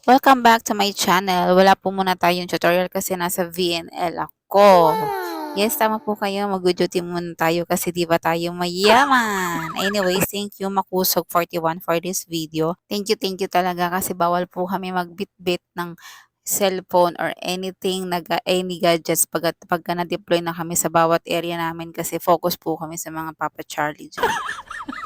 Welcome back to my channel. Wala po muna tayong tutorial kasi nasa VNL ako. Yes, tama po kayo. Mag-duty muna tayo kasi di ba tayo mayaman? Anyways, thank you Makusog41 for this video. Thank you talaga kasi bawal po kami magbitbit ng cellphone or anything, any gadgets pagka na-deploy na kami sa bawat area namin kasi focus po kami sa mga Papa Charlie dyan.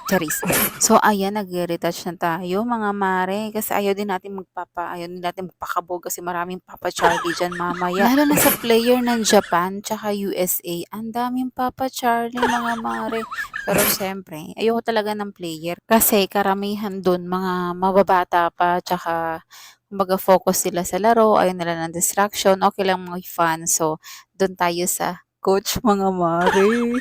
Charis. So ayan, nagre-retouch na tayo mga mare kasi ayaw din natin magpakabog kasi maraming Papa Charlie diyan mamaya. Lalo na sa player ng Japan tsaka USA, ang daming Papa Charlie mga mare. Pero siyempre, ayoko talaga ng player kasi karamihan dun mga mababata pa tsaka kumbaga focus sila sa laro, ayaw nila ng distraction, okay lang mga fan. So, dun tayo sa coach mga mare.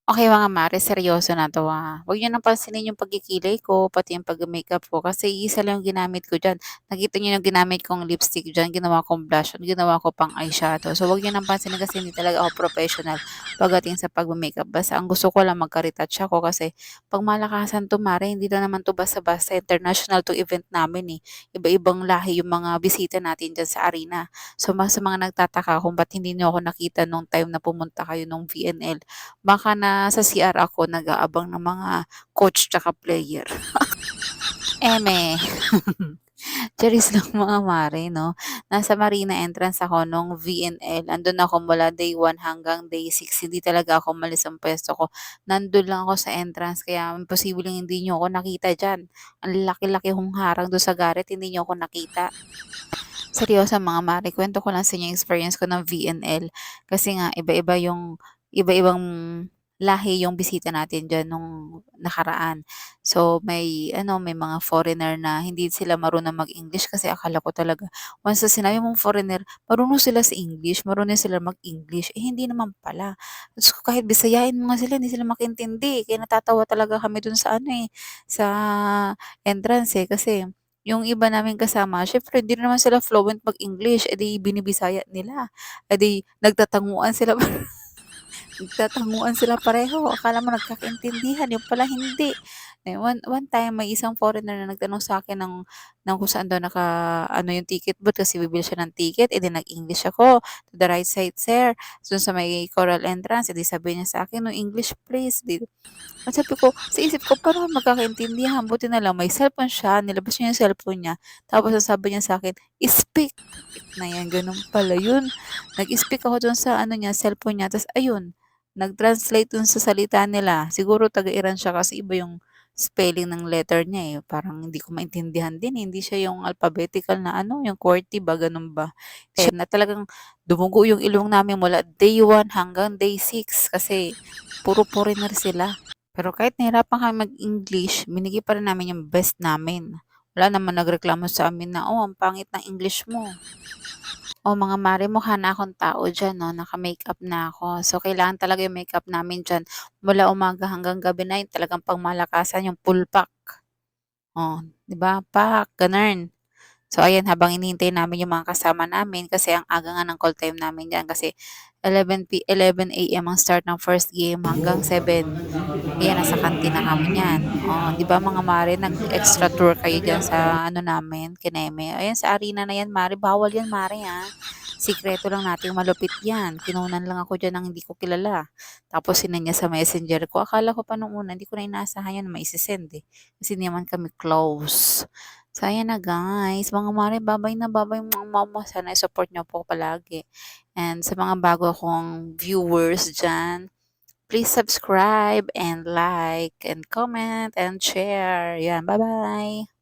Okay mga mare, seryoso na 'to, Huwag niyo nang pansinin yung pagkikilay ko, pati yung pagme-makeup ko kasi isa lang yung ginamit ko diyan. Nakita niyo yung ginamit kong lipstick diyan, ginawa kong blush at ginawa ko pang eyeshadow. So, huwag niyo nang pansinin kasi hindi talaga ako professional pagdating sa pagme-makeup. Basta ang gusto ko lang magka-retouch ako kasi 'pag malakasan 'to mare, hindi lang naman 'to basta-basta, international 'tong event namin, eh. Iba-ibang lahi yung mga bisita natin diyan sa arena. So, sa mga nagtataka kung ba't hindi niyo ako nakita nung time na pumunta kayo nung VNL, baka nasa CR ako nag-aabang ng mga coach tsaka player. Eme. Charis lang mga mare 'no. Nasa marina entrance ako nung VNL, andun ako mula day 1 hanggang day 6, hindi talaga ako umalis ang puwesto ko. Nandun lang ako sa entrance kaya imposibleng hindi niyo ako nakita diyan. Ang laki-laki kong harang dun sa garet, hindi niyo ako nakita. Seryoso mga mare, kuwento ko lang sa inyo yung experience ko ng VNL. Kasi nga iba-ibang lahi yung bisita natin diyan nung nakaraan. So may mga foreigner na hindi sila marunong mag-English kasi akala ko talaga once na sinabi mong foreigner, marunong sila sa English, marunong sila mag-English, eh hindi naman pala. Diyos ko kahit Bisayain mo nga sila hindi sila makaintindi, kaya natatawa talaga kami dun sa sa entrance, kasi yung iba naming kasama siyempre hindi naman sila fluent mag-English, eh, di binibisaya nila, eh, di nagtatanguan sila nagtatanguan sila pareho, akala mo nagkakaintindihan, yun pala hindi. Eh, one time may isang foreigner na nagtanong sa'kin ng kung saan daw ano yung ticket booth kasi bibili siya ng ticket, eh, di nag-English ako, "To the right side sir." Dun sa may coral entrance, eh, di sabi niya sa'kin, "No English please." At sabi ko sa isip ko, "Paano kami magkakaintindihan?" Buti na lang may cellphone siya, nilabas niya yung cellphone niya, tapos ang sabi niya sa'kin, "Speak." Putik na 'yan, gano'n pala yun. Nag-speak ako dun sa niya, cellphone niya, ta's ayun, nag-translate dun sa salita nila. Siguro taga-Iran siya kasi iba yung spelling ng letter niya, eh, parang hindi ko maintindihan din, eh, hindi siya yung alphabetical na yung QWERTY ba, gano'n ba. Siya na talagang dumugo yung ilong namin mula day 1 hanggang day 6 kasi puro foreigner sila. Pero kahit nahirapan kami mag-English, binigay pa rin namin yung best namin. Wala naman nagreklamo sa amin na, "Oh, ang pangit ng English mo." Oh, mga mare, mukha na akong tao diyan 'no, naka-makeup na ako. So, kailangan talaga yung makeup namin diyan mula umaga hanggang gabi na yun talagang pangmalakasan yung full pack. Oh, 'di ba, pak, gano'n. So ayan, habang hinihintay namin yung mga kasama namin kasi ang aga nga ng call time namin diyan kasi 11 AM ang start ng first game hanggang 7. Ayan, nasa kantin na kami niyan. Oh, 'di ba mga mare, nag-extra tour kayo diyan sa namin, Kineme. Ayan, sa arena na 'yan mare, bawal 'yan mare, Sikreto lang nating malupit 'yan. Kinunan lang ako diyan ng hindi ko kilala. Tapos sinend niya sa Messenger ko. Akala ko pa nung una hindi ko na inaasahan 'yan na maise-send, eh, kasi hindi naman kami close. So ayan na guys, mga mare, babay na babay mga mama. Sana i-support niyo po palagi. And sa mga bago akong viewers diyan, please subscribe and like and comment and share. Yan, bye-bye.